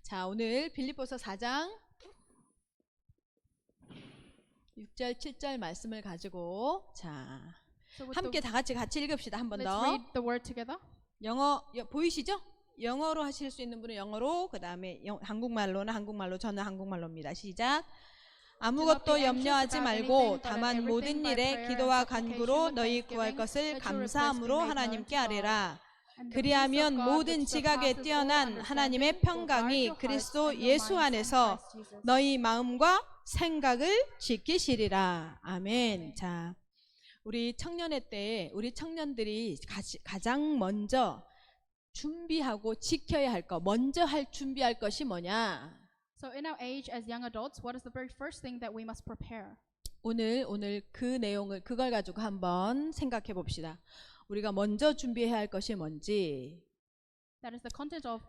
자, 오늘 빌립보서 4장 6절 7절 말씀을 가지고 함께 다 같이 읽읍시다. 한 번 Let's 더. read the word together. 영어 보이시죠? 영어로 하실 수 있는 분은 영어로, 그 다음에 한국말로는 한국말로, 저는 한국말로입니다. 시작. 아무것도 염려하지 말고 다만 모든 일에 기도와 간구로 너희 구할 것을 감사함으로 하나님께 아뢰라. 그리하면 모든 지각에 뛰어난 하나님의 평강이 그리스도 예수 안에서 너희 마음과 생각을 지키시리라. 아멘. 자, 우리 청년회 때 우리 청년들이 가장 먼저 준비하고 지켜야 할 것, 먼저 준비할 것이 뭐냐? So in our age as young adults, what is the very first thing that we must prepare? 오늘 그 내용을 그걸 가지고 한번 생각해 봅시다. 우리가 먼저 준비해야 할 것이 뭔지. That is the content of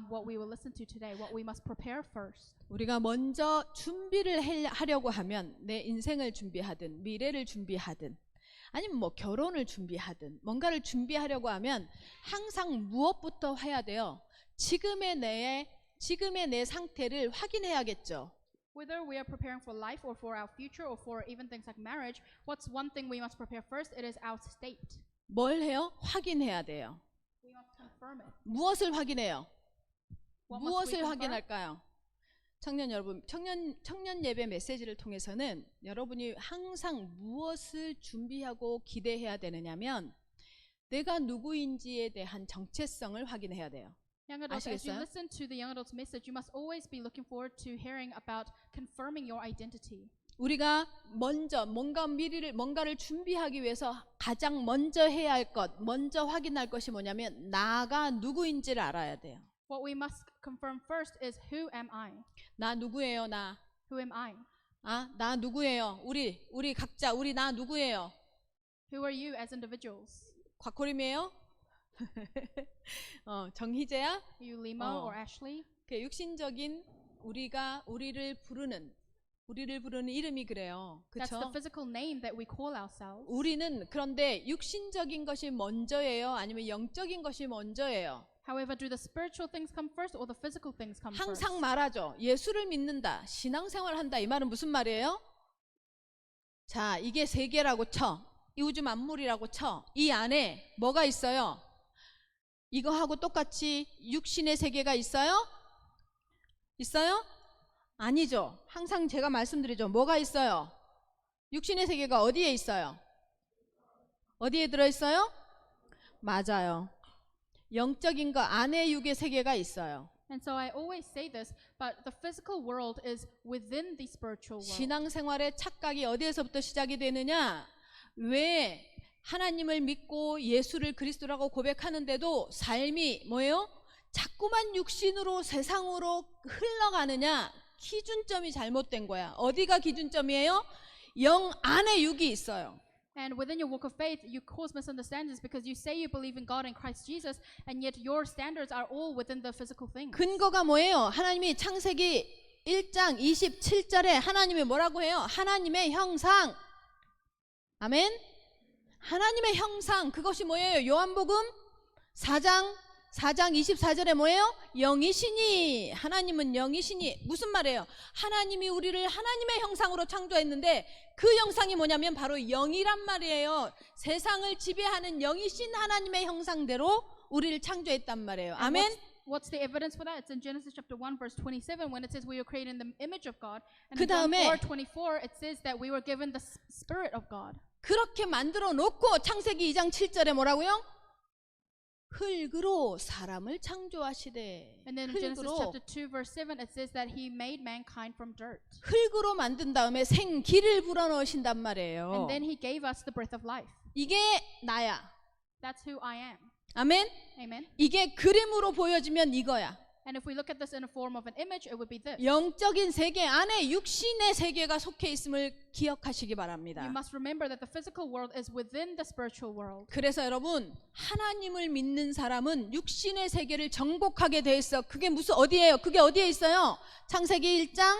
what we will listen to today, what we must prepare first. 우리가 먼저 준비를 하려고 하면 내 인생을 준비하든 미래를 준비하든 아니면 뭐 결혼을 준비하든 뭔가를 준비하려고 하면 항상 무엇부터 해야 돼요? 지금의 내 상태를 확인해야겠죠. Whether we are preparing for life or for our future or for even things like marriage, what's one thing we must prepare first? It is our state. 뭘 해요? 확인해야 돼요. We must confirm it. 무엇을 확인해요? What must we 무엇을 confirm? 확인할까요? 청년 여러분, 청년 예배 메시지를 통해서는 여러분이 항상 무엇을 준비하고 기대해야 되느냐면 내가 누구인지에 대한 정체성을 확인해야 돼요. Young adults, as you 아시겠어요? listen to the young adults message, you must always be looking forward to hearing about confirming your identity. 우리가 먼저 뭔가를 준비하기 위해서 가장 먼저 해야 할 것, 먼저 확인할 것이 뭐냐면 나가 누구인지를 알아야 돼요. What we must confirm first is who am I? 나 누구예요? 나. Who am I? 나 누구예요? 우리 각자 나 누구예요? Who are you as individuals? 곽호림이에요? 정희재야? Are you Limo or Ashley? 그 육신적인 우리를 부르는 이름이 그래요. That's the 그렇죠? physical name that we call ourselves. 우리는 그런데 육신적인 것이 먼저예요? 아니면 영적인 것이 먼저예요? However, do the spiritual things come first or the physical things come first? 항상 말하죠. 예수를 믿는다. 신앙생활 한다. 이 말은 무슨 말이에요? 자, 이게 세계라고 쳐. 이 우주 만물이라고 쳐. 이 안에 뭐가 있어요? 이거하고 똑같이 육신의 세계가 있어요? 있어요? 아니죠. 항상 제가 말씀드리죠. 뭐가 있어요? 육신의 세계가 어디에 있어요? 어디에 들어있어요? 맞아요. 영적인 것 안에 육의 세계가 있어요. And so I always say this, but the physical world is within the spiritual world. 신앙생활의 착각이 어디에서부터 시작이 되느냐? 왜 하나님을 믿고 예수를 그리스도라고 고백하는데도 삶이 뭐예요? 자꾸만 육신으로 세상으로 흘러가느냐? 기준점이 잘못된 거야. 어디가 기준점이에요? 영 안에 육이 있어요. And within your walk of faith, you cause misunderstandings because you say you believe in God and Christ Jesus, and yet your standards are all within the physical things. 근거가 뭐예요? 하나님이 창세기 1장 27절에 하나님이 뭐라고 해요? 하나님의 형상. 아멘? 하나님의 형상, 그것이 뭐예요? 요한복음 4장 24절에 뭐예요? 영이시니, 하나님은 영이시니. 무슨 말이에요? 하나님이 우리를 하나님의 형상으로 창조했는데 그 형상이 뭐냐면 바로 영이란 말이에요. 세상을 지배하는 영이신 하나님의 형상대로 우리를 창조했단 말이에요. 아멘? What's the evidence for that? It's in Genesis chapter 1 verse 27 when it says we were created in the image of God. And in John 그다음에 4:24 it says that we were given the spirit of God. 그렇게 만들어 놓고 창세기 2장 7절에 뭐라고요? 흙으로 사람을 창조하시되. And then in Genesis 흙으로. chapter 2 verse 7 it says that he made mankind from dirt. 흙으로 만든 다음에 생기를 불어넣으신단 말이에요. And then he gave us the breath of life. 이게 나야. That's who I am. 아멘? Amen. 이게 그림으로 보여지면 이거야. And if we look at this in a form of an image, it would be this. 영적인 세계 안에 육신의 세계가 속해 있음을 기억하시기 바랍니다. You must remember that the physical world is within the spiritual world. 그래서 여러분, 하나님을 믿는 사람은 육신의 세계를 정복하게 돼 있어. 그게 어디예요? 그게 어디에 있어요? 창세기 1장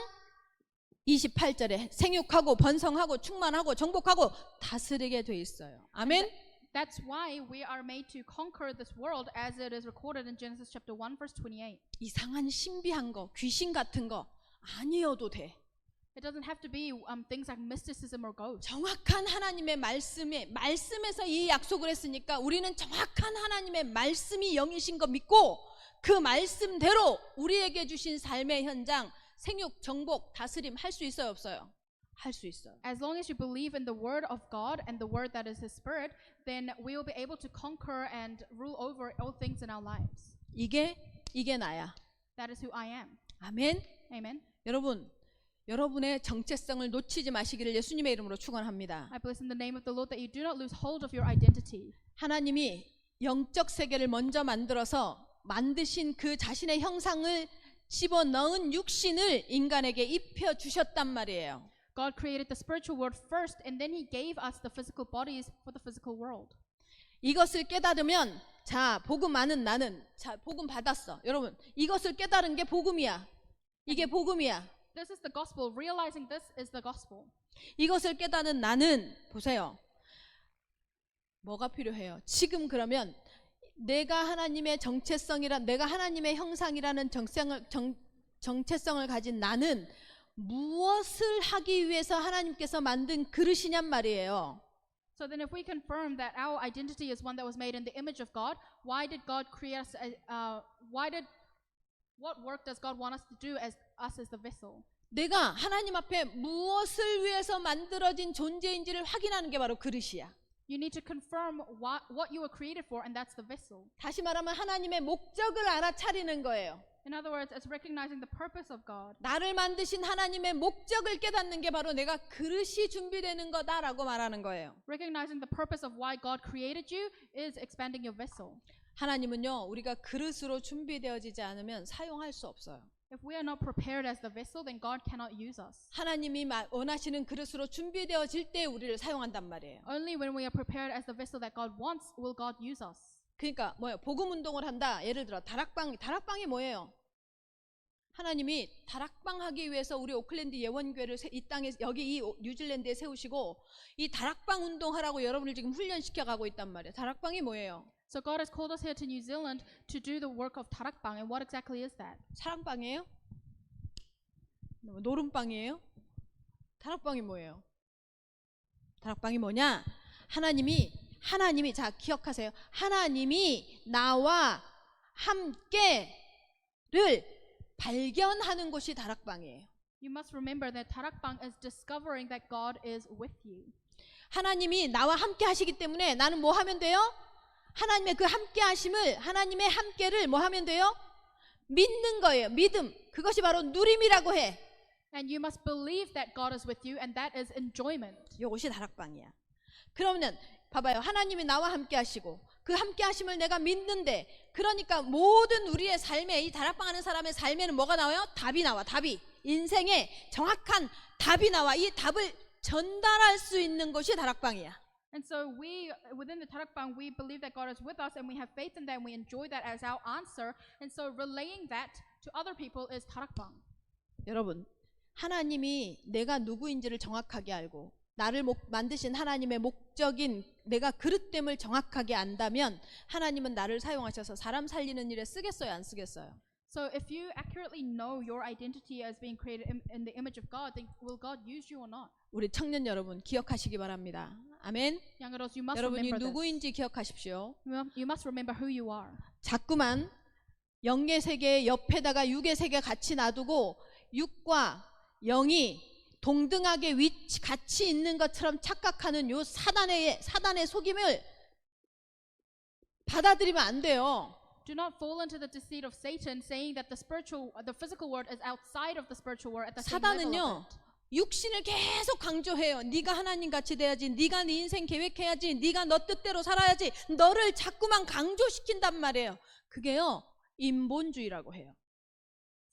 28절에 생육하고 번성하고 충만하고 정복하고 다스리게 돼 있어요. 아멘? That's why we are made to conquer this world as it is recorded in Genesis chapter 1 verse 28. 이상한 신비한 거, 귀신 같은 거 아니어도 돼. It doesn't have to be things like mysticism or ghosts. 정확한 하나님의 말씀에서 이 약속을 했으니까 우리는 정확한 하나님의 말씀이 영이신 거 믿고 그 말씀대로 우리에게 주신 삶의 현장, 생육, 정복, 다스림 할 수 있어요, 없어요? 할 수 있어요. As long as you believe in the word of God and the word that is his spirit, then we will be able to conquer and rule over all things in our lives. 이게 나야. That is who I am. 아멘. Amen. 여러분의 정체성을 놓치지 마시기를 예수님의 이름으로 축원합니다. I bless in the name of the Lord that you do not lose hold of your identity. 하나님이 영적 세계를 먼저 만들어서 만드신 그 자신의 형상을 집어넣은 육신을 인간에게 입혀 주셨단 말이에요. God created the spiritual world first, and then he gave us the physical bodies for the physical world. 이것을 깨달으면 자, 복음 많은 나는 자, 복음 받았어. 여러분, 이것을 깨달은 게 복음이야. 이게 복음이야. This is the gospel. Realizing this is the gospel. 이것을 깨닫는 나는 보세요. 뭐가 필요해요? 지금 그러면 내가 하나님의 정체성이라 내가 하나님의 형상이라는 정체성을 가진 나는 무엇을 하기 위해서 하나님께서 만든 그릇이냔 말이에요. So then if we confirm that our identity is one that was made in the image of God, why did God create us what work does God want us to do as us as the vessel? 내가 하나님 앞에 무엇을 위해서 만들어진 존재인지를 확인하는 게 바로 그릇이야. You need to confirm what you were created for, and that's the vessel. 다시 말하면 하나님의 목적을 알아차리는 거예요. In other words, it's recognizing the purpose of God. 나를 만드신 하나님의 목적을 깨닫는 게 바로 내가 그릇이 준비되는 거다라고 말하는 거예요. Recognizing the purpose of why God created you is expanding your vessel. 하나님은요, 우리가 그릇으로 준비되어지지 않으면 사용할 수 없어요. If we are not prepared as the vessel, then God cannot use us. 하나님이 원하시는 그릇으로 준비되어질 때 우리를 사용한단 말이에요. Only when we are prepared as the vessel that God wants will God use us. 그러니까 뭐예요? 복음 운동을 한다. 예를 들어 다락방이 뭐예요? 하나님이 다락방 하기 위해서 우리 오클랜드 예원교회를 이 땅에 여기 이 뉴질랜드에 세우시고 이 다락방 운동하라고 여러분을 지금 훈련시켜 가고 있단 말이에요. 다락방이 뭐예요? So God has called us here to New Zealand to do the work of 다락방, and what exactly is that? 사랑방이에요? 노름방이에요? 다락방이 뭐예요? 다락방이 뭐냐? 하나님이 자 기억하세요. 하나님이 나와 함께를 발견하는 곳이 다락방이에요. You must remember that 다락방 is discovering that God is with you. 하나님이 나와 함께 하시기 때문에 나는 뭐 하면 돼요? 하나님의 그 함께 하심을 하나님의 함께를 뭐 하면 돼요? 믿는 거예요. 믿음. 그것이 바로 누림이라고 해. And you must believe that God is with you, and that is enjoyment. 이것이 다락방이야. 그러면 봐봐요. 하나님이 나와 함께 하시고 그 함께 하심을 내가 믿는데 그러니까 모든 우리의 삶에 이 다락방 하는 사람의 삶에는 뭐가 나와요? 답이 나와. 답이. 인생에 정확한 답이 나와. 이 답을 전달할 수 있는 것이 다락방이야. And so we, within the 다락방, we believe that God is with us, and we have faith in that, and we enjoy that as our answer. And so relaying that to other people is 다락방. 여러분, 하나님이 내가 누구인지를 정확하게 알고 나를 만드신 하나님의 목적인 내가 그릇됨을 정확하게 안다면 하나님은 나를 사용하셔서 사람 살리는 일에 쓰겠어요, 안 쓰겠어요? So if you accurately know your identity as being created in the image of God, then will God use you or not? 우리 청년 여러분 기억하시기 바랍니다. 아멘. Young adults, you must 여러분이 remember this. 누구인지 기억하십시오. You must remember who you are. 자꾸만 영의 세계 옆에다가 육의 세계 같이 놔두고 육과 영이 동등하게 같이 있는 것처럼 착각하는 요 사단의 속임을 받아들이면 안 돼요. Do not fall into the deceit of Satan, saying that the physical world is outside of the spiritual world at the same level 사단은요, of it. 육신을 계속 강조해요. 네가 하나님 같이 돼야지. 네가 네 인생 계획해야지. 네가 너 뜻대로 살아야지. 너를 자꾸만 강조시킨단 말이에요. 그게요, 인본주의라고 해요.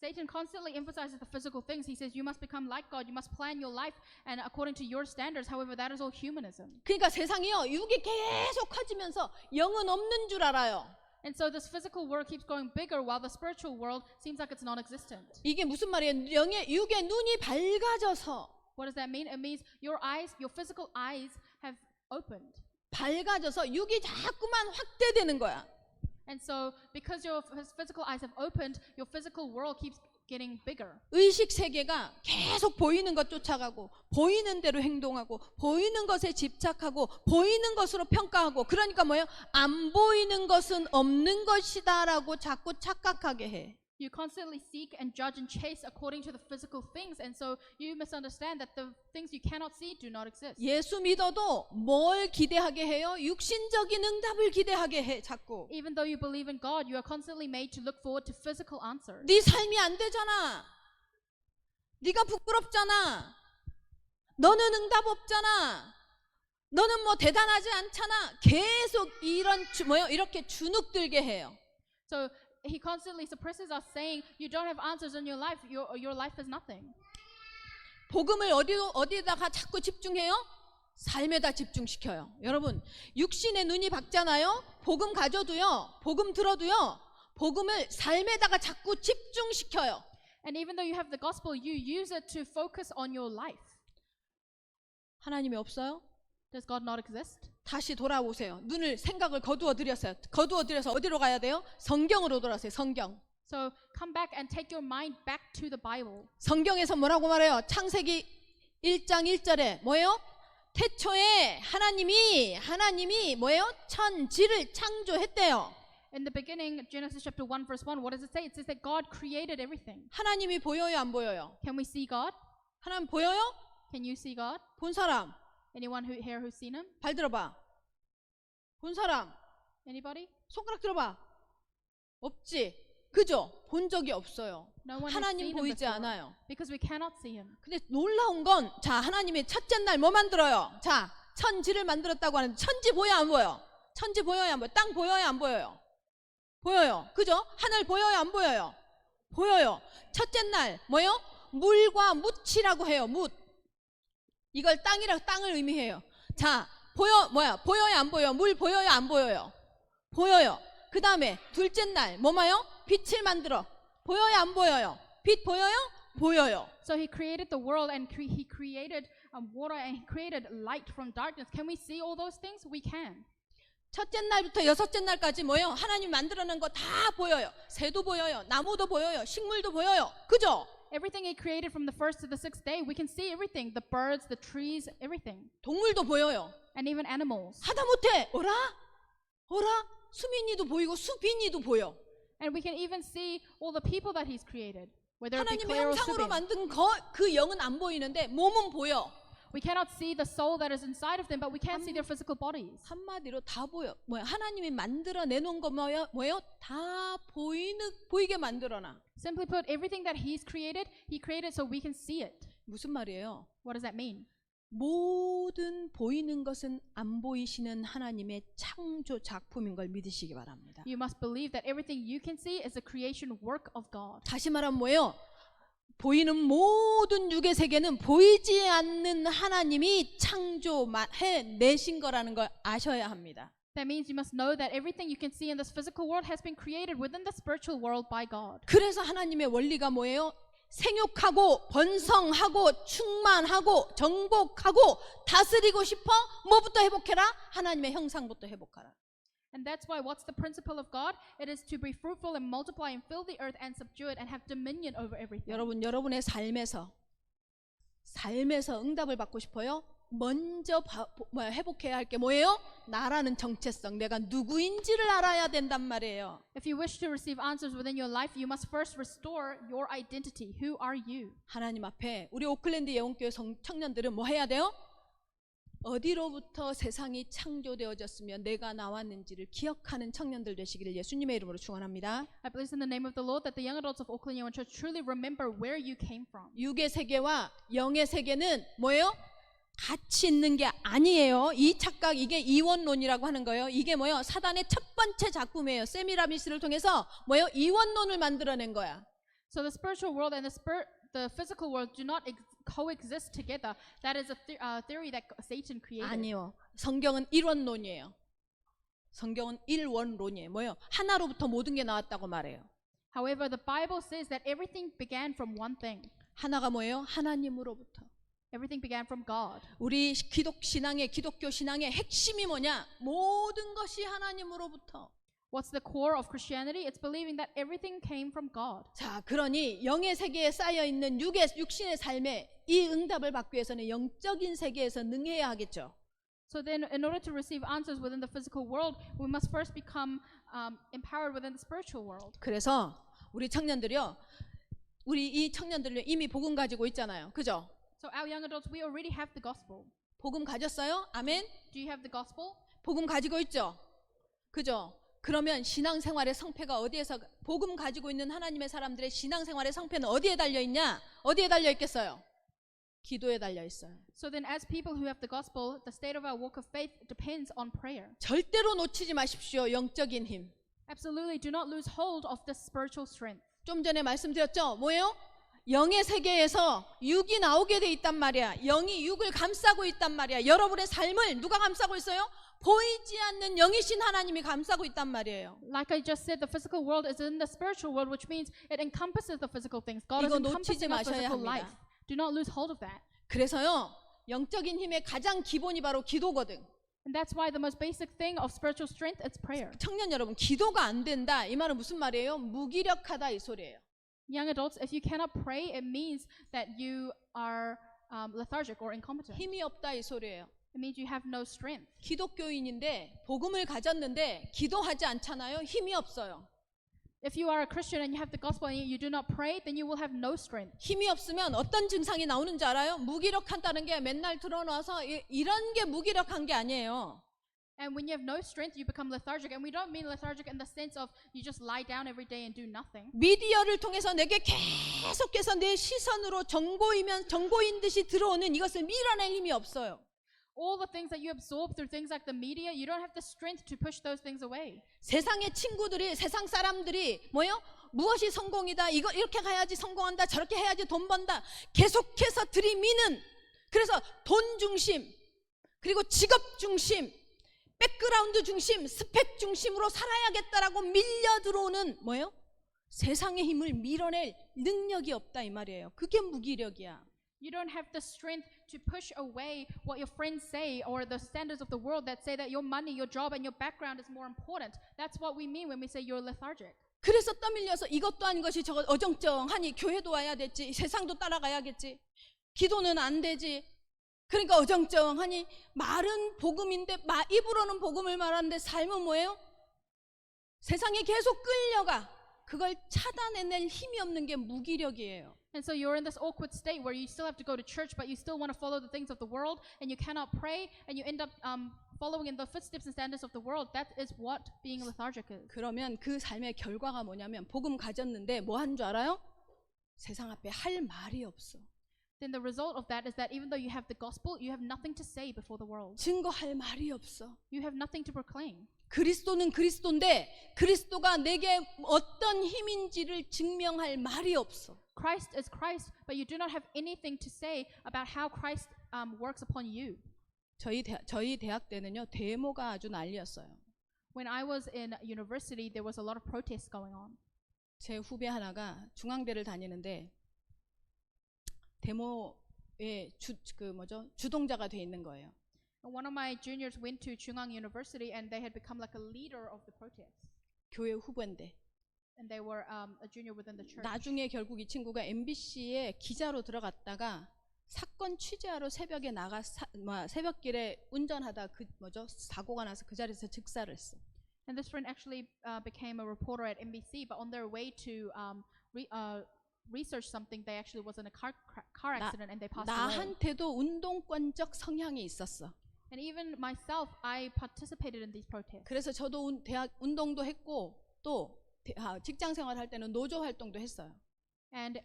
Satan constantly emphasizes the physical things. He says you must become like God. You must plan your life and according to your standards. However, that is all humanism. 그러니까 세상이요, 육이 계속 커지면서 영은 없는 줄 알아요. And so this physical world keeps growing bigger while the spiritual world seems like it's non-existent. 이게 무슨 말이에요? 육의 눈이 밝아져서 What does that mean? It means your physical eyes have opened. 밝아져서 육이 자꾸만 확대되는 거야. And so, because your physical eyes have opened, your physical world keeps getting bigger. 의식 세계가 계속 보이는 것 쫓아가고 보이는 대로 행동하고 보이는 것에 집착하고 보이는 것으로 평가하고 그러니까 뭐예요? 안 보이는 것은 없는 것이다라고 자꾸 착각하게 해. You constantly seek and judge and chase according to the physical things, and so you misunderstand that the things you cannot see do not exist. 예수 믿어도 뭘 기대하게 해요? 육신적인 응답을 기대하게 해 자꾸. Even though you believe in God, you are constantly made to look forward to physical answers. 네 삶이 안 되잖아. 네가 부끄럽잖아. 너는 응답 없잖아. 너는 뭐 대단하지 않잖아. 계속 이런 이렇게 주눅들게 해요. So he constantly suppresses us, saying, "You don't have answers in your life. Your life is nothing." 복음을 어디다가 자꾸 집중해요? 삶에다 집중시켜요. 여러분, 육신의 눈이 밝잖아요. 복음 가져도요. 복음 들어도요. 복음을 삶에다가 자꾸 집중시켜요. And even though you have the gospel, you use it to focus on your life. 하나님이 없어요? Does God not exist? 다시 돌아오세요. 눈을 생각을 거두어들여서 어디로 가야 돼요? 성경으로 돌아오세요. 성경. So come back and take your mind back to the Bible. 성경에서 뭐라고 말해요? 창세기 1장 1절에 뭐예요? 태초에 하나님이 뭐예요? 천지를 창조했대요. In the beginning, Genesis chapter 1 verse 1, what does it say? It says that God created everything. 하나님이 보여요, 안 보여요? Can we see God? 하나님 보여요? Can you see God? 본 사람 Anyone here who's seen him? 발 들어봐. 본 사람 Anybody? 손가락 들어봐. 없지? 그죠? 본 적이 없어요. No one has 하나님 seen him 보이지 before, 않아요. because we cannot see him. 근데 놀라운 건 자, 하나님이 첫째 날 뭐 만들어요? 자, 천지를 만들었다고 하는데 천지 보여 안 보여? 천지 보여요 안 보여? 땅 보여요 안 보여요? 보여요. 그죠? 하늘 보여요 안 보여요? 보여요. 첫째 날 뭐요? 물과 묻이라고 해요. 묻. 이걸 땅을 의미해요. 자, 보여요 안 보여요? 물 보여요 안 보여요? 보여요. 그 다음에 둘째 날 뭐마요? 빛을 만들어. 보여요 안 보여요? 빛 보여요? 보여요. So he created the world, and he created water, and he created light from darkness. Can we see all those things? We can. 첫째 날부터 여섯째 날까지 뭐예요? 하나님 만들어낸 거 다 보여요. 새도 보여요. 나무도 보여요. 식물도 보여요. 그죠? Everything he created from the first to the sixth day, we can see everything. The birds, the trees, everything. 동물도 보여요. And even animals. 하다못해 어라? 수민이도 보이고 수빈이도 보여. And we can even see all the people that he's created. Whether it be 하나님의 Claire or 형상으로 Subin. 만든 그 영은 안 보이는데 몸은 보여. We cannot see the soul that is inside of them, but we can see their physical bodies. 한마디로 다 보여. 하나님이 만들어 내놓은 거 뭐예요? 다 보이게 만들어놔. Simply put, everything that he's created, he created so we can see it. 무슨 말이에요? What does that mean? 모든 보이는 것은 안 보이시는 하나님의 창조 작품인 걸 믿으시기 바랍니다. You must believe that everything you can see is a creation work of God. 다시 말하면 뭐예요? 보이는 모든 육의 세계는 보이지 않는 하나님이 창조해 내신 거라는 걸 아셔야 합니다. That means you must know that everything you can see in this physical world has been created within the spiritual world by God. 그래서 하나님의 원리가 뭐예요? 생육하고 번성하고 충만하고 정복하고 다스리고 싶어? 뭐부터 회복해라? 하나님의 형상부터 회복하라. And that's why what's the principle of God? It is to be fruitful and multiply and fill the earth and subdue it and have dominion over everything. 여러분의 삶에서 응답을 받고 싶어요? 먼저 회복해야 할 게 뭐예요? 나라는 정체성, 내가 누구인지를 알아야 된단 말이에요. If you wish to receive answers within your life, you must first restore your identity. Who are you? 하나님 앞에 우리 오클랜드 예원교회 청년들은 뭐 해야 돼요? 어디로부터 세상이 창조되어졌으며 내가 나왔는지를 기억하는 청년들 되시기를 예수님의 이름으로 축원합니다. I believe in the name of the Lord that the young adults of Oakland Yeon Church truly remember where you came from. 육의 세계와 영의 세계는 뭐예요? 같이 있는 게 아니에요. 이 착각, 이게 이원론이라고 하는 거예요. 이게 뭐예요? 사단의 첫 번째 작품이에요. 세미라미스를 통해서 뭐예요? 이원론을 만들어낸 거야. So the spiritual world and the physical world do not coexist together. That is a theory that Satan created. 아니요. 성경은 일원론이에요. 성경은 일원론이에요. 뭐예요? 하나로부터 모든 게 나왔다고 말해요. However, the Bible says that everything began from one thing. 하나가 뭐예요? 하나님으로부터. Everything began from God. 우리 기독교 신앙의 핵심이 뭐냐? 모든 것이 하나님으로부터. What's the core of Christianity? It's believing that everything came from God. 자, 그러니 영의 세계에 쌓여 있는 육신의 삶에 이 응답을 받기 위해서는 영적인 세계에서 능해야 하겠죠. So then, in order to receive answers within the physical world, we must first become empowered within the spiritual world. 그래서 우리 청년들이요, 우리 이 청년들요 이미 복음 가지고 있잖아요, 그죠? So our young adults, we already have the gospel. 복음 가졌어요? 아멘. Do you have the gospel? 복음 가지고 있죠, 그죠? 그러면 신앙생활의 성패가 어디에서, 복음 가지고 있는 하나님의 사람들의 신앙생활의 성패는 어디에 달려 있냐? 어디에 달려 있겠어요? 기도에 달려 있어요. So then, as people who have the gospel, the state of our walk of faith depends on prayer. 절대로 놓치지 마십시오, 영적인 힘. Absolutely, do not lose hold of this spiritual strength. 좀 전에 말씀드렸죠? 뭐예요? 영의 세계에서 육이 나오게 돼 있단 말이야. 영이 육을 감싸고 있단 말이야. 여러분의 삶을 누가 감싸고 있어요? 보이지 않는 영이신 하나님이 감싸고 있단 말이에요. Like I just said, the physical world is in the spiritual world, which means it encompasses the physical things. God is 이거 놓치지 encompassing our 마셔야 physical 합니다. life. Do not lose hold of that. 그래서요, 영적인 힘의 가장 기본이 바로 기도거든. And that's why the most basic thing of spiritual strength is prayer. 청년 여러분, 기도가 안 된다. 이 말은 무슨 말이에요? 무기력하다 이 소리예요. Young adults, if you cannot pray, it means that you are lethargic or incompetent. 힘이 없다 이 소리예요. It means you have no strength. 기독교인인데 복음을 가졌는데 기도하지 않잖아요. 힘이 없어요. If you are a Christian and you have the gospel and you do not pray, then you will have no strength. 힘이 없으면 어떤 증상이 나오는 줄 알아요? 무기력한다는 게 맨날 들어놔서 이런 게 무기력한 게 아니에요. And when you have no strength, you become lethargic. And we don't mean lethargic in the sense of you just lie down every day and do nothing. 미디어를 통해서 내게 계속해서 내 시선으로 정보인 듯이 들어오는 이것을 밀어낼 힘이 없어요. All the things that you absorb through things like the media, you don't have the strength to push those things away. 세상의 친구들이, 세상 사람들이 뭐요? 무엇이 성공이다, 이거 이렇게 가야지 성공한다, 저렇게 해야지 돈 번다, 계속해서 들이미는, 그래서 돈 중심, 그리고 직업 중심, 백그라운드 중심, 스펙 중심으로 살아야겠다라고 밀려 들어오는 뭐예요? 세상의 힘을 밀어낼 능력이 없다 이 말이에요. 그게 무기력이야. You don't have the strength to push away what your friends say or the standards of the world that say that your money, your job, and your background is more important. That's what we mean when we say you're lethargic. 그래서 떠밀려서 이것도 아닌 것이 저거 어정쩡하니 교회도 와야 됐지, 세상도 따라가야겠지, 기도는 안 되지. 그러니까 어정쩡하니 말은 복음인데 입으로는 복음을 말하는데 삶은 뭐예요? 세상에 계속 끌려가. 그걸 차단해낼 힘이 없는 게 무기력이에요. And so you're in this awkward state where you still have to go to church, but you still want to follow the things of the world, and you cannot pray, and you end up following in the footsteps and standards of the world. That is what being lethargic is. 그러면 그 삶의 결과가 뭐냐면 복음 가졌는데 뭐 한 줄 알아요? 세상 앞에 할 말이 없어. Then the result of that is that even though you have the gospel, you have nothing to say before the world. 증거할 말이 없어. You have nothing to proclaim. 그리스도는 그리스도인데 그리스도가 내게 어떤 힘인지를 증명할 말이 없어. Christ is Christ, but you do not have anything to say about how Christ works upon you. 저희 대학 때는요, 데모가 아주 난리였어요. When I was in university, there was a lot of protests going on. 제 후배 하나가 중앙대를 다니는데 데모의 주동자가 돼 있는 거예요. And one of my juniors went to Chungang University, and they had become like a leader of the protests. 교회 후배인데. And they were a junior within the church. 나중에 결국 이 친구가 MBC에 기자로 들어갔다가 사건 취재하러 새벽에 새벽길에 운전하다 사고가 나서 그 자리에서 즉사를 했어. And this friend actually became a reporter at NBC, but on their way to research something, they actually was in a car accident and they passed away. 나한테도 운동권적 성향이 있었어. And even myself, I participated in these protests. 그래서 저도 대학 운동도 했고 또 직장 생활할 때는 노조 활동도 했어요. And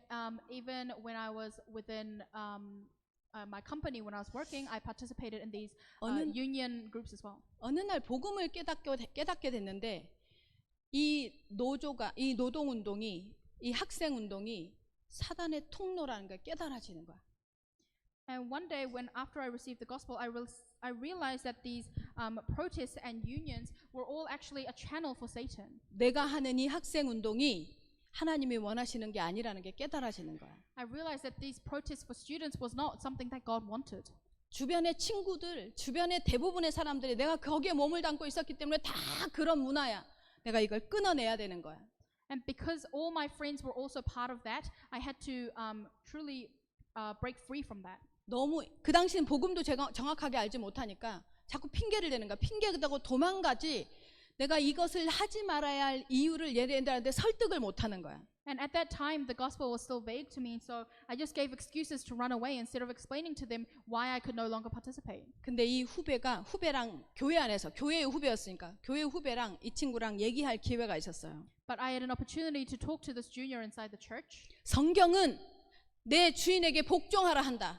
even when I was within my company, when I was working, I participated in these union groups as well. 어느 날 복음을 깨닫게 됐는데 이 노동운동이, 이 학생운동이 사단의 통로라는 걸 깨달아지는 거야. And one day, when after I received the gospel, I realized that these protests and unions were all actually a channel for Satan. 내가 하는 이 학생운동이 하나님이 원하시는 게 아니라는 게 깨달아지는 거야. I realized that these protests for students was not something that God wanted. 주변의 친구들, 주변의 대부분의 사람들이 내가 거기에 몸을 담고 있었기 때문에 다 그런 문화야. 내가 이걸 끊어내야 되는 거야. And because all my friends were also part of that, I had to truly break free from that. 너무 그 당시는 복음도 제가 정확하게 알지 못하니까 자꾸 핑계를 대는 거야. 핑계대고 도망가지. 내가 이것을 하지 말아야 할 이유를 얘네들한테 설득을 못 하는 거야. And at that time, the gospel was still vague to me, so I just gave excuses to run away instead of explaining to them why I could no longer participate. 근데 이 후배랑 교회 안에서 교회의 후배였으니까 교회 후배랑 이 친구랑 얘기할 기회가 있었어요. But I had an opportunity to talk to this junior inside the church. 성경은 내 주인에게 복종하라 한다.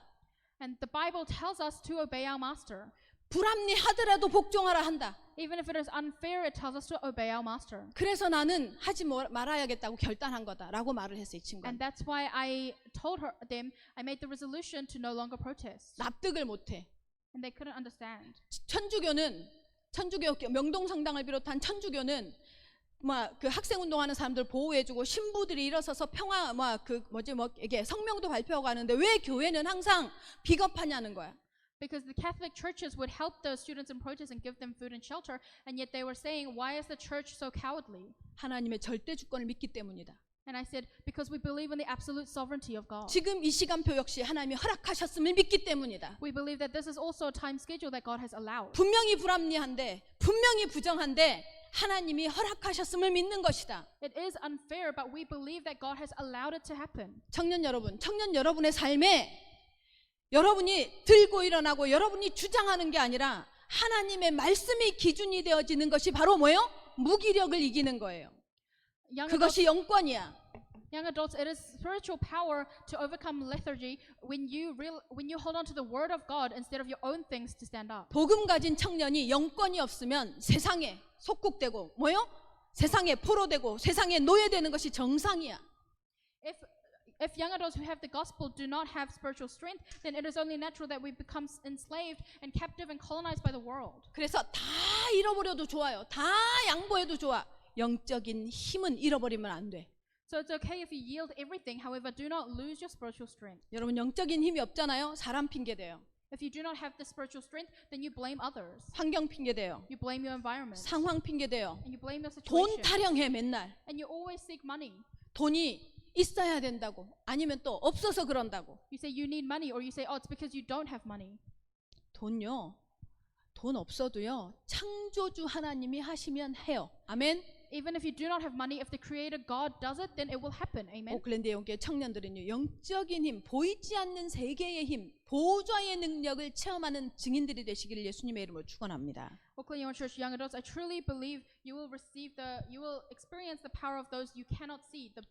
And the Bible tells us to obey our master. 불합리하더라도 복종하라 한다. Even if it is unfair, it tells us to obey our master. 그래서 나는 하지 말아야겠다고 결단한 거다라고 말을 했어 이 친구가. And that's why I told them I made the resolution to no longer protest. 납득을 못해. And they couldn't understand. 천주교 명동성당을 비롯한 천주교는 그 학생 운동하는 사람들 보호해주고 신부들이 일어서서 평화 이게 성명도 발표하고 하는데 왜 교회는 항상 비겁하냐는 거야. Because the Catholic churches would help the students in protest and give them food and shelter, and yet they were saying, why is the church so cowardly? 하나님의 절대 주권을 믿기 때문이다. And I said, because we believe in the absolute sovereignty of God. 지금 이 시간표 역시 하나님이 허락하셨음을 믿기 때문이다. We believe that this is also a time schedule that God has allowed. 분명히 불합리한데, 분명히 부정한데 하나님이 허락하셨음을 믿는 것이다. It is unfair, but we believe that God has allowed it to happen. 청년 여러분의 삶에 여러분이 들고 일어나고 여러분이 주장하는 게 아니라 하나님의 말씀이 기준이 되어지는 것이 바로 뭐예요? 무기력을 이기는 거예요. 그것이 영권이야. Young adults, it is spiritual power to overcome lethargy when you hold on to the word of God instead of your own things to stand up. 복음 가진 청년이 영권이 없으면 세상에 속국되고 뭐요? 세상에 포로되고 세상에 노예되는 것이 정상이야. If young adults who have the gospel do not have spiritual strength, then it is only natural that we become enslaved and captive and colonized by the world. 그래서 다 잃어버려도 좋아요. 다 양보해도 좋아. 영적인 힘은 잃어버리면 안 돼. So it's okay if you yield everything. However, do not lose your spiritual strength. 여러분 영적인 힘이 없잖아요. 사람 핑계 대요. If you do not have the spiritual strength, then you blame others. 환경 핑계 대요. You blame your environment. 상황 핑계 대요. And you blame your 돈 situation. 타령해 맨날. And you always seek money. 돈이 있어야 된다고 아니면 또 없어서 그런다고. You say you need money, or you say, oh, it's because you don't have money. 돈 없어도요 창조주 하나님이 하시면 해요. 아멘. Even if you do not have money, if the Creator God does it, then it will happen. Amen. 오클랜드 영계 청년들은요 영적인 힘, 보이지 않는 세계의 힘, 보좌의 능력을 체험하는 증인들이 되시기를 예수님의 이름으로 축원합니다. Oakland Young Church young adults, I truly believe you will experience the power of those you cannot see, the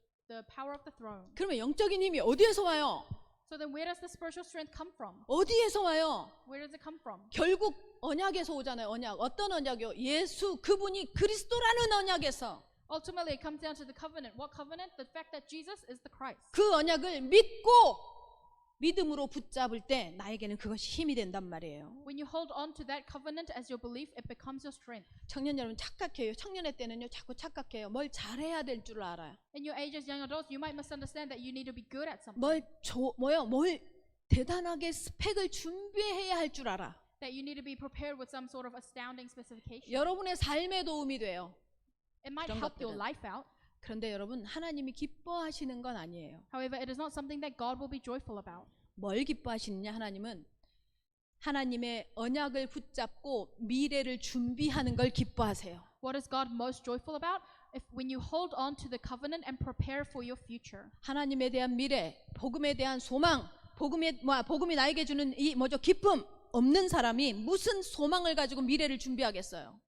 power of the throne. 그러면 영적인 힘이 어디에서 와요? So then where does the spiritual strength come from? 어디에서 와요? Where does it come from? 결국 언약에서 오잖아요. 언약. 어떤 언약이요? 예수 그분이 그리스도라는 언약에서. Ultimately, it comes down to the covenant. What covenant? The fact that Jesus is the Christ. 그 언약을 믿고 믿음으로 붙잡을 때 나에게는 그것이 힘이 된단 말이에요. When you hold on to that covenant as your belief, it becomes your strength. 청년 여러분 착각해요. 청년의 때는요 자꾸 착각해요. 뭘 잘해야 될 줄 알아요. In your age as young adults, you might misunderstand that you need to be good at something. 뭘 대단하게 스펙을 준비해야 할 줄 알아. That you need to be prepared with some sort of astounding specification. 여러분의 삶에 도움이 돼요. It might 그런 help your 것들은. life out. 그런데 여러분 하나님이 기뻐하시는 건 아니에요. However, it is not something that God will be joyful about. 뭘 기뻐하시느냐 하나님은 하나님의 언약을 붙잡고 미래를 준비하는 걸 기뻐하세요. What is God most joyful about? When you hold on to the covenant and prepare for your future. 하나님에 대한 미래, 복음에 대한 소망, 복음이 나에게 주는 이 기쁨 없는 사람이 무슨 소망을 가지고 미래를 준비하겠어요?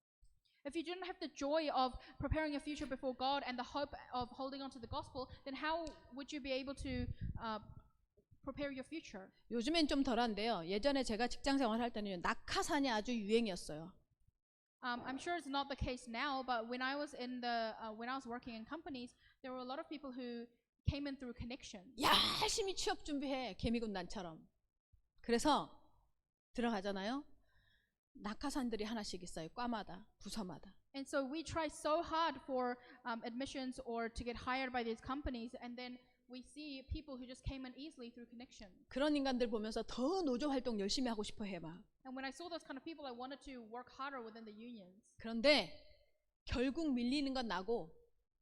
If you do not have the joy of preparing your future before God and the hope of holding on to the gospel, then how would you be able to prepare your future? 요즘엔 좀 덜한데요. 예전에 제가 직장 생활할 때는 낙하산이 아주 유행이었어요. I'm sure it's not the case now, but when I was working in companies, there were a lot of people who came in through connections. 열심히 취업 준비해 개미군단처럼. 그래서 들어가잖아요. 낙하산들이 하나씩 있어요. 과마다, 부서마다. And so we try so hard for admissions or to get hired by these companies, and then we see people who just came in easily through connection. 그런 인간들 보면서 더 노조 활동 열심히 하고 싶어 해 막. And when I saw those kind of people, I wanted to work harder within the unions. 그런데 결국 밀리는 건 나고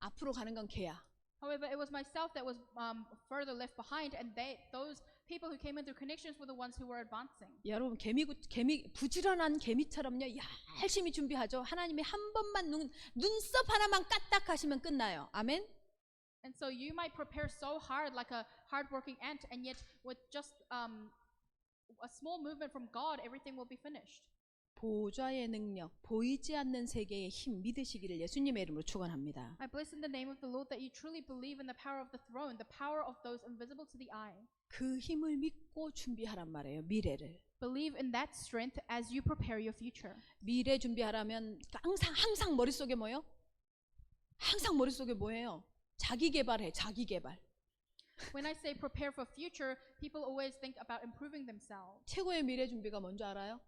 앞으로 가는 건 걔야. However, it was myself that was further left behind, and those people who came in through connections were the ones who were advancing. 여러분 부지런한 개미처럼요 열심히 준비하죠. 하나님이 한 번만 눈썹 하나만 까딱하시면 끝나요. 아멘. And so you might prepare so hard like a hardworking ant, and yet with just a small movement from God, everything will be finished. 보좌의 능력, 보이지 않는 세계의 힘 믿으시기를 예수님의 이름으로 축원합니다. I bless in the name of the Lord that you truly believe in the power of the throne, the power of those invisible to the eye. 그 힘을 믿고 준비하란 말이에요. 미래를. Believe in that strength as you prepare your future. 미래 준비하려면 항상 머릿속에 뭐예요? 항상 머릿속에 뭐예요? 자기 개발해. 자기 개발. When I say prepare for future, people always think about improving themselves. 최고의 미래 준비가 뭔지 알아요?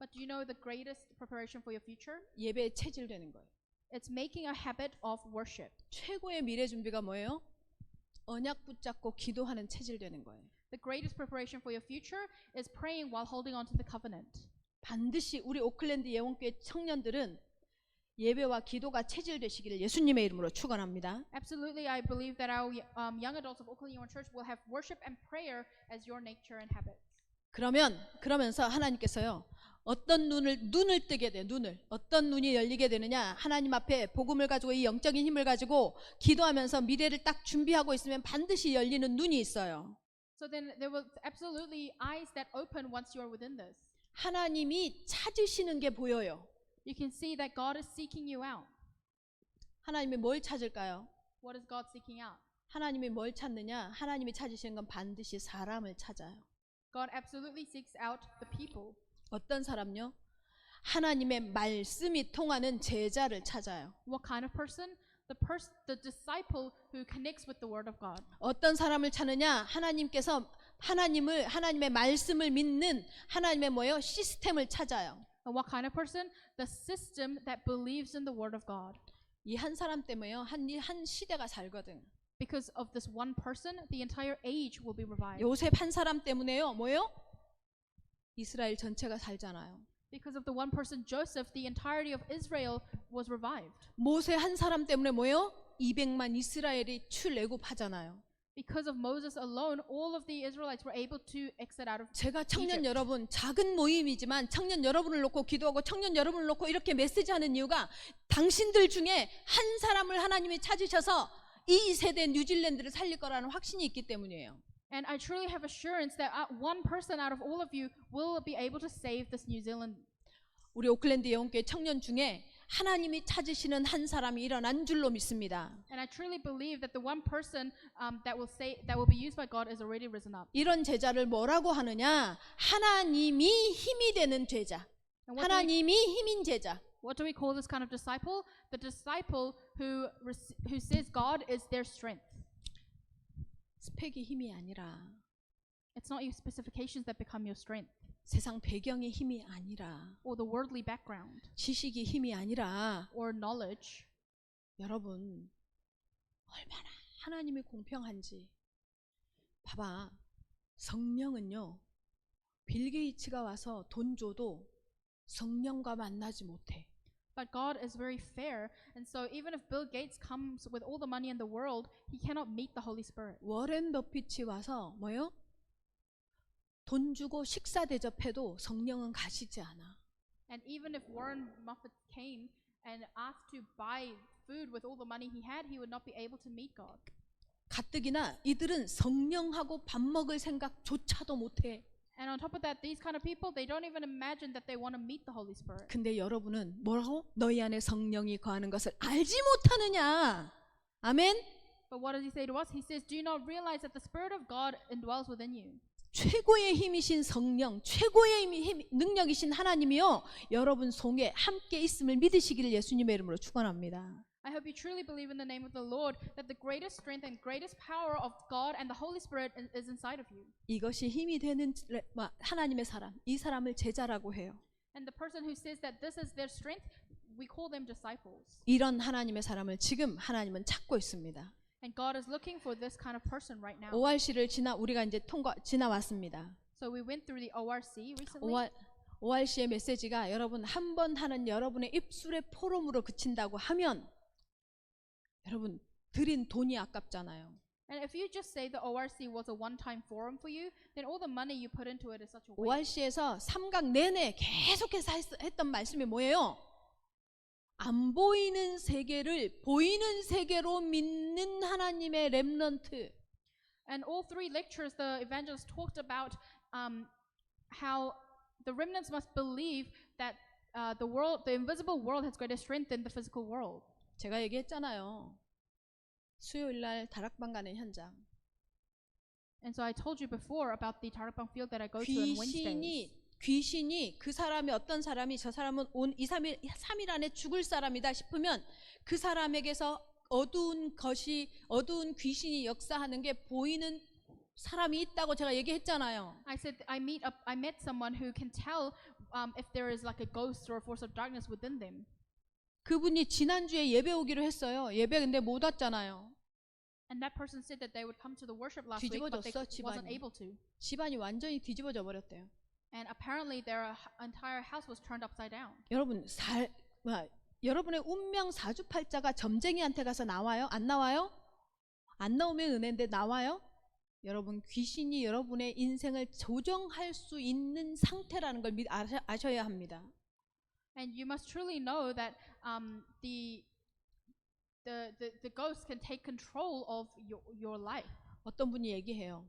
But do you know the greatest preparation for your future? 예배에 체질되는 거예요. It's making a habit of worship. 최고의 미래 준비가 뭐예요? 언약 붙잡고 기도하는 체질되는 거예요. The greatest preparation for your future is praying while holding on to the covenant. 반드시 우리 오클랜드 예원교회 청년들은 예배와 기도가 체질되시기를 예수님의 이름으로 축원합니다. Absolutely, I believe that our young adults of Oakland Union Church will have worship and prayer as your nature and habits. 그러면서 하나님께서요. 어떤 눈을 뜨게 돼. 어떤 눈이 열리게 되느냐? 하나님 앞에 복음을 가지고 이 영적인 힘을 가지고 기도하면서 미래를 딱 준비하고 있으면 반드시 열리는 눈이 있어요. So then there will absolutely eyes that open once you are within this. 하나님이 찾으시는 게 보여요. You can see that God is seeking you out. 하나님이 뭘 찾을까요? What is God seeking out? 하나님이 뭘 찾느냐? 하나님이 찾으시는 건 반드시 사람을 찾아요. God absolutely seeks out the people. 어떤 사람요? 하나님의 말씀이 통하는 제자를 찾아요. What kind of person? The disciple who connects with the word of God. 어떤 사람을 찾느냐? 하나님의 말씀을 믿는 하나님의 뭐예요? 시스템을 찾아요. And what kind of person? The system that believes in the word of God. 이 한 사람 때문에요. 한 시대가 살거든. Because of this one person, the entire age will be revived. 요셉 한 사람 때문에요. 뭐예요? 이스라엘 전체가 살잖아요. Because of the one person, Joseph, the entirety of Israel was revived. 모세 한 사람 때문에 뭐예요? 200만 이스라엘이 출애굽하잖아요. Because of Moses alone, all of the Israelites were able to exit out of 제가 청년 Egypt. 여러분, 작은 모임이지만 청년 여러분을 놓고 기도하고 청년 여러분을 놓고 이렇게 메시지하는 이유가 당신들 중에 한 사람을 하나님이 찾으셔서 이 세대 뉴질랜드를 살릴 거라는 확신이 있기 때문이에요. And I truly have assurance that one person out of all of you will be able to save this New Zealand. 우리 오클랜드 예원교회 청년 중에 하나님이 찾으시는 한 사람이 일어난 줄로 믿습니다. And I truly believe that the one person that will be used by God is already risen up. 이런 제자를 뭐라고 하느냐? 하나님이 힘이 되는 제자. 하나님이 힘인 제자. What do we call this kind of disciple? The disciple who says God is their strength. 스펙이 힘이 아니라 It's not your specifications that become your strength, 세상 배경이 힘이 아니라 or the worldly background, 지식이 힘이 아니라 or knowledge. 여러분 얼마나 하나님이 공평한지 봐봐. 성령은요 빌 게이츠가 와서 돈 줘도 성령과 만나지 못해. But God is very fair, and so even if Bill Gates comes with all the money in the world, he cannot meet the Holy Spirit. 워렌 버핏이 와서 뭐요? 돈 주고 식사 대접해도 성령은 가시지 않아. And even if Warren Buffett came and asked to buy food with all the money he had, he would not be able to meet God. 가뜩이나 이들은 성령하고 밥 먹을 생각조차도 못해. And on top of that, these kind of people, they don't even imagine that they want to meet the Holy Spirit. 근데 여러분은 뭐라고? 너희 안에 성령이 거하는 것을 알지 못하느냐? 아멘? But what does he say to us? He says, do you not realize that the Spirit of God indwells within you? 최고의 힘이신 성령, 최고의 능력이신 하나님이요 여러분 속에 함께 있음을 믿으시기를 예수님의 이름으로 축원합니다. I hope you truly believe in the name of the Lord that the greatest strength and greatest power of God and the Holy Spirit is inside of you. 이것이 힘이 되는 하나님의 사람, 이 사람을 제자라고 해요. And the person who says that this is their strength, we call them disciples. 이런 하나님의 사람을 지금 하나님은 찾고 있습니다. And God is looking for this kind of person right now. ORC를 우리가 이제 지나왔습니다. So we went through the ORC recently. ORC의 메시지가 여러분 한 번 하는 여러분의 입술의 포럼으로 그친다고 하면 여러분 들인 돈이 아깝잖아요. And if you just say the ORC was a one-time forum for you, then all the money you put into it is such a waste. ORC에서 3강 내내 계속해서 했던 말씀이 뭐예요? 안 보이는 세계를 보이는 세계로 믿는 하나님의 렘넌트. And all three lectures, the evangelist talked about how the remnants must believe that the invisible world has greater strength than the physical world. 제가 얘기했잖아요. 수요일 날 다락방 가는 현장. And so I told you before about the Tarakbang field that I go to on Wednesdays. 귀신이 그 사람이 어떤 사람이 저 사람은 3일 안에 죽을 사람이다 싶으면 그 사람에게서 어두운 귀신이 역사하는 게 보이는 사람이 있다고 제가 얘기했잖아요. I said I met someone who can tell if there is like a ghost or a force of darkness within them. 그분이 지난주에 예배 오기로 했어요. 예배 근데 못 왔잖아요. And that person said that they would come to the worship last week, but they wasn't able to. 집안이 완전히 뒤집어져 버렸대요. And apparently their entire house was turned upside down. 여러분 여러분의 운명 사주팔자가 점쟁이한테 가서 나와요? 안 나와요? 안 나오면 은혜인데 나와요? 여러분 귀신이 여러분의 인생을 조정할 수 있는 상태라는 걸 아셔야 합니다. And you must truly know that the ghost can take control of your life. 어떤 분이 얘기해요.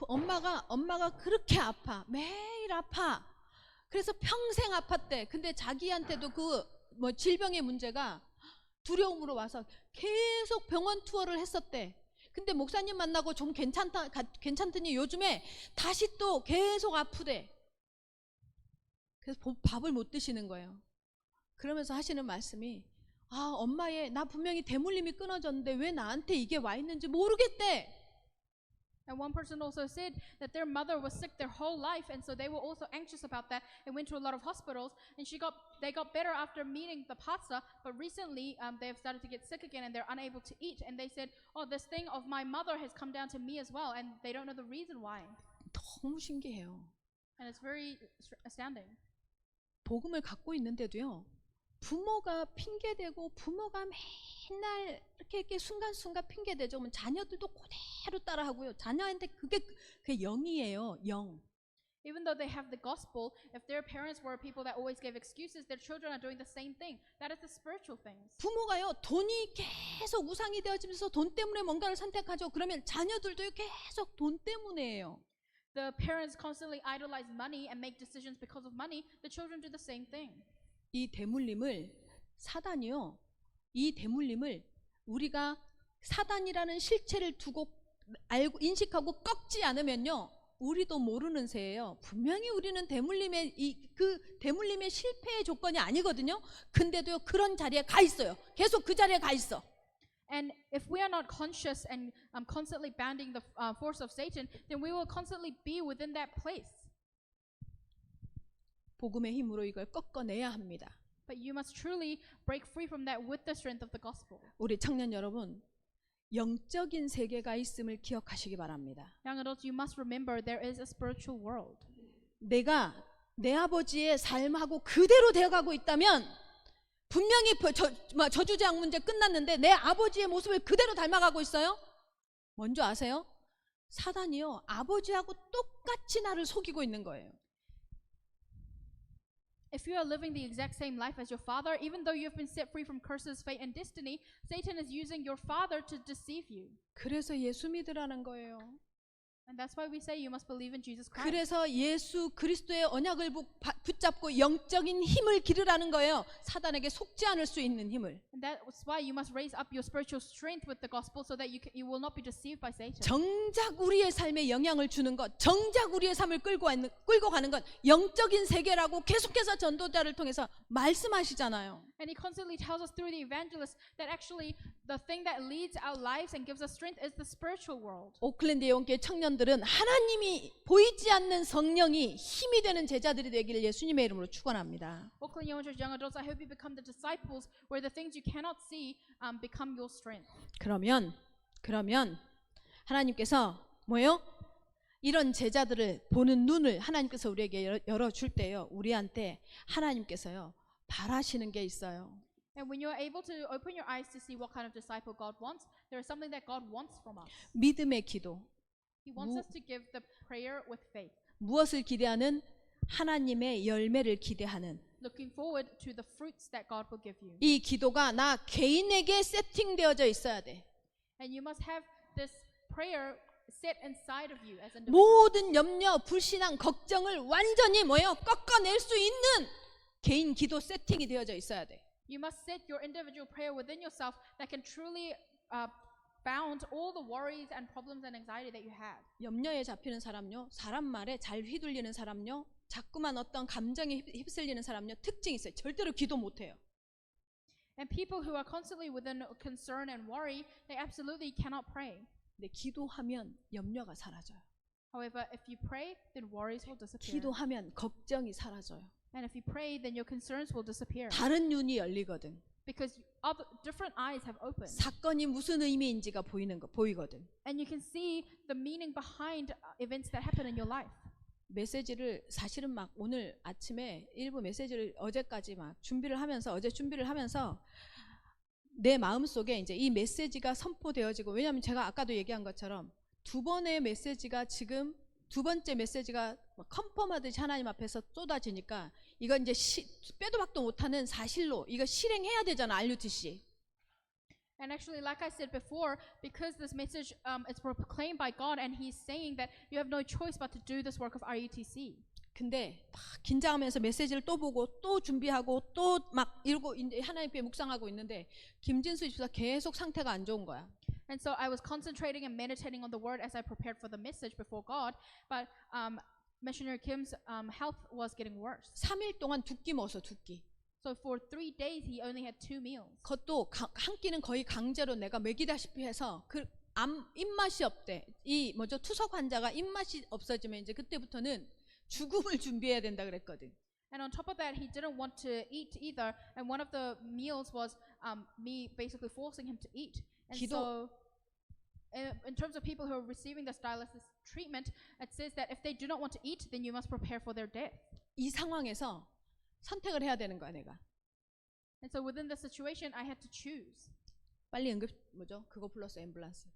엄마가 그렇게 아파. 매일 아파. 그래서 평생 아팠대. 근데 자기한테도 질병의 문제가 두려움으로 와서 계속 병원 투어를 했었대. 근데 목사님 만나고 좀 괜찮더니 요즘에 다시 또 계속 아프대. 그래서 밥을 못 드시는 거예요. 그러면서 하시는 말씀이 엄마의 나 분명히 대물림이 끊어졌는데 왜 나한테 이게 와 있는지 모르겠대. And one person also said that their mother was sick their whole life, and so they were also anxious about that and went to a lot of hospitals. And they got better after meeting the pastor, but recently they have started to get sick again and they're unable to eat. And they said, this thing of my mother has come down to me as well, and they don't know the reason why. 너무 신기해요. And it's very astounding. 복음을 갖고 있는데도요. 부모가 핑계대고 부모가 맨날 이렇게 순간순간 핑계대죠. 그러면 자녀들도 그대로 따라하고요. 자녀한테 그게 영이에요. 영. Even though they have the gospel, if their parents were people that always gave excuses, their children are doing the same thing. That is the spiritual things. 부모가요. 돈이 계속 우상이 되어지면서 돈 때문에 뭔가를 선택하죠. 그러면 자녀들도 계속 돈 때문에예요. The parents constantly idolize money and make decisions because of money. The children do the same thing. 이 대물림을 사단이요. 이 대물림을 우리가 사단이라는 실체를 두고 알고 인식하고 꺾지 않으면요. 우리도 모르는 새예요. 분명히 우리는 대물림의 대물림의 실패의 조건이 아니거든요. 근데도요. 그런 자리에 가 있어요. 계속 그 자리에 가 있어. And if we are not conscious and constantly bounding the force of Satan, then we will constantly be within that place. 복음의 힘으로 이걸 꺾어내야 합니다. But you must truly break free from that with the strength of the gospel. 우리 청년 여러분, 영적인 세계가 있음을 기억하시기 바랍니다. Young adults, you must remember there is a spiritual world. 내가 내 아버지의 삶하고 그대로 되어가고 있다면 분명히 저주제약 문제 끝났는데 내 아버지의 모습을 그대로 닮아가고 있어요? 뭔지 아세요? 사단이요. 아버지하고 똑같이 나를 속이고 있는 거예요. If you are living the exact same life as your father, even though you have been set free from curses, fate, and destiny, Satan is using your father to deceive you. 그래서 예수 믿으라는 거예요. And that's why we say you must believe in Jesus Christ. 그래서 예수 그리스도의 언약을 붙잡고 영적인 힘을 기르라는 거예요. 사단에게 속지 않을 수 있는 힘을. And that's why you must raise up your spiritual strength with the gospel so that you will not be deceived by Satan. 정작 우리의 삶에 영향을 주는 것, 정작 우리의 삶을 끌고 가는 것 영적인 세계라고 계속해서 전도자를 통해서 말씀하시잖아요. And he constantly tells us through the evangelists that actually the thing that leads our lives and gives us strength is the spiritual world. 오클랜드 예원교회 청년들은 하나님이 보이지 않는 성령이 힘이 되는 제자들이 되기를 예수님의 이름으로 축원합니다. Oakland Young Church young adults, I hope you become the disciples where the things you cannot see become your strength. 그러면 하나님께서 뭐요? 이런 제자들을 보는 눈을 하나님께서 우리에게 열어줄 때요, 우리한테 하나님께서요 바라시는 게 있어요. And when you are able to open your eyes to see what kind of disciple God wants, there is something that God wants from us. 믿음의 기도. He wants us to give the prayer with faith. 무엇을 기대하는? 하나님의 열매를 기대하는. Looking forward to the fruits that God will give you. 이 기도가 나 개인에게 세팅되어져 있어야 돼. And you must have this prayer set inside of you as an individual. 모든 염려, 불신앙, 걱정을 완전히 뭐예요? 꺾어낼 수 있는 개인 기도 세팅이 되어져 있어야 돼. You must set your individual prayer within yourself that can truly bound all the worries and problems and anxiety that you have. 염려에 잡히는 사람요, 사람 말에 잘 휘둘리는 사람요, 자꾸만 어떤 감정에 휩쓸리는 사람요, 특징이 있어요. 절대로 기도 못해요. And people who are constantly within concern and worry, they absolutely cannot pray. 근데 기도하면 염려가 사라져요. However, if you pray, then worries will disappear. 기도하면 걱정이 사라져요. And if you pray, then your concerns will disappear. 다른 눈이 열리거든. Because other, different eyes have opened. 사건이 무슨 의미인지가 보이거든. And you can see the meaning behind events that happen in your life. 메시지를 사실은 막 오늘 아침에 일부 메시지를 어제까지 막 어제 준비를 하면서 내 마음속에 이제 이 메시지가 선포되어지고, 왜냐하면 제가 아까도 얘기한 것처럼 두 번의 메시지가 지금 두 번째 메시지가 컨펌하듯이 하나님 앞에서 쏟아지니까 이건 이제 빼도 박도 못하는 사실로 이거 실행해야 되잖아, RUTC. And actually, like I said before, because this message is proclaimed by God, and He's saying that you have no choice but to do this work of RUTC. 근데 막 긴장하면서 메시지를 또 보고 또 준비하고 또 막 읽고 하나님께 묵상하고 있는데 김진수 집사 계속 상태가 안 좋은 거야. And so I was concentrating and meditating on the word as I prepared for the message before God, but Missionary Kim's health was getting worse. 3일 동안 두 끼 먹었어, 두 끼. So for 3 days he only had 2 meals. 그것도 한 끼는 거의 강제로 내가 먹이다시피 해서 입맛이 없대. 이 투석 환자가 입맛이 없어지면 이제 그때부터는 죽음을 준비해야 된다 그랬거든. And on top of that, he didn't want to eat either. And one of the meals was me basically forcing him to eat. And so, in terms of people who are receiving this dialysis treatment, it says that if they do not want to eat, then you must prepare for their death. 이 상황에서 선택을 해야 되는 거야, 내가. And so within the situation, I had to choose. 빨리 그거 불렀어, 앰뷸런스.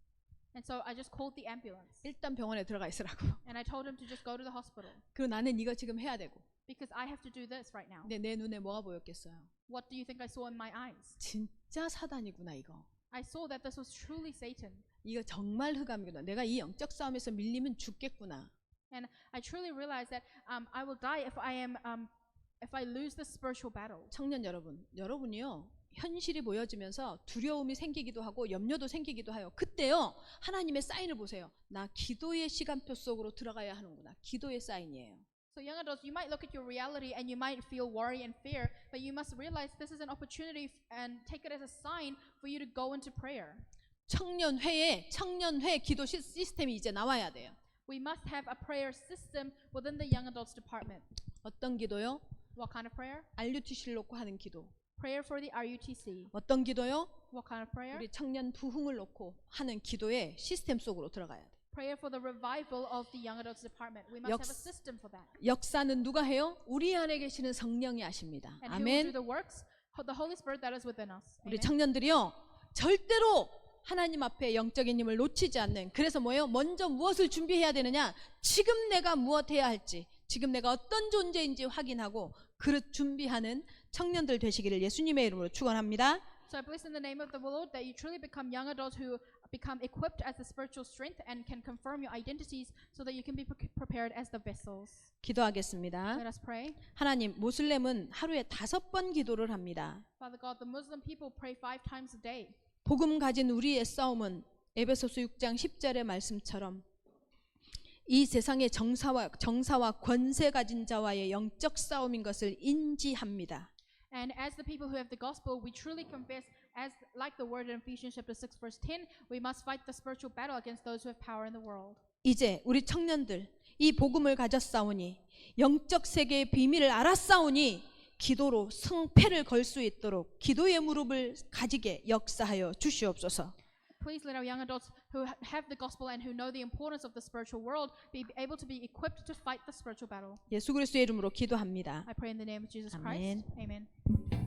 And so I just called the ambulance. 일단 병원에 들어가 있으라고. And I told him to just go to the hospital. 그리고 나는 이거 지금 해야 되고. Because I have to do this right now. 근데 내 눈에 뭐가 보였겠어요? What do you think I saw in my eyes? 진짜 사단이구나, 이거. I saw that this was truly Satan. 이거 정말 흑암이구나. 내가 이 영적 싸움에서 밀리면 죽겠구나. And I truly realized that I will die if I lose this spiritual battle. 청년 여러분이요. 현실이 보여지면서 두려움이 생기기도 하고 염려도 생기기도 해요. 그때요. 하나님의 사인을 보세요. 나 기도의 시간표 속으로 들어가야 하는구나. 기도의 사인이에요. So young adults, you might look at your reality and you might feel worry and fear, but you must realize this is an opportunity and take it as a sign for you to go into prayer. 청년회 기도 시스템이 이제 나와야 돼요. We must have a prayer system within the young adults department. 어떤 기도요? What kind of prayer? RUTC를 놓고 하는 기도. Prayer for the RUTC. 어떤 기도요? What kind of prayer? 우리 청년 부흥을 놓고 하는 기도의 시스템 속으로 들어가야 돼. Prayer for the revival of the young adults department. We must have a system for that. 역사는 누가 해요? 우리 안에 계시는 성령이 하십니다. And who will do 아멘. the works? The Holy Spirit that is within us. 우리 Amen. 청년들이요. 절대로 하나님 앞에 영적인 힘을 놓치지 않는, 그래서 뭐예요? 먼저 무엇을 준비해야 되느냐? 지금 내가 무엇 해야 할지, 지금 내가 어떤 존재인지 확인하고 그릇 준비하는 청년들 되시기를 예수님의 이름으로 축원합니다. So I bless in the name of the Lord that you truly become young adults who become equipped as the spiritual strength and can confirm your identities so that you can be prepared as the vessels. 기도하겠습니다. Let us pray. 하나님, 모슬렘은 하루에 5번 기도를 합니다. Father God, the Muslim people pray 5 times a day. 복음 가진 우리의 싸움은 에베소서 6장 10절의 말씀처럼 이 세상의 정사와 권세 가진 자와의 영적 싸움인 것을 인지합니다. And as the people who have the gospel, we truly confess, as like the word in Ephesians chapter 6 verse 10, we must fight the spiritual battle against those who have power in the world. 이제 우리 청년들 이 복음을 가졌사오니 영적 세계의 비밀을 알았사오니 기도로 승패를 걸 수 있도록 기도의 무릎을 가지게 역사하여 주시옵소서. Please let our young adults who have the gospel and who know the importance of the spiritual world be able to be equipped to fight the spiritual battle. 예수 그리스도의 이름으로 기도합니다. I pray in the name of Jesus 아멘. Christ. Amen.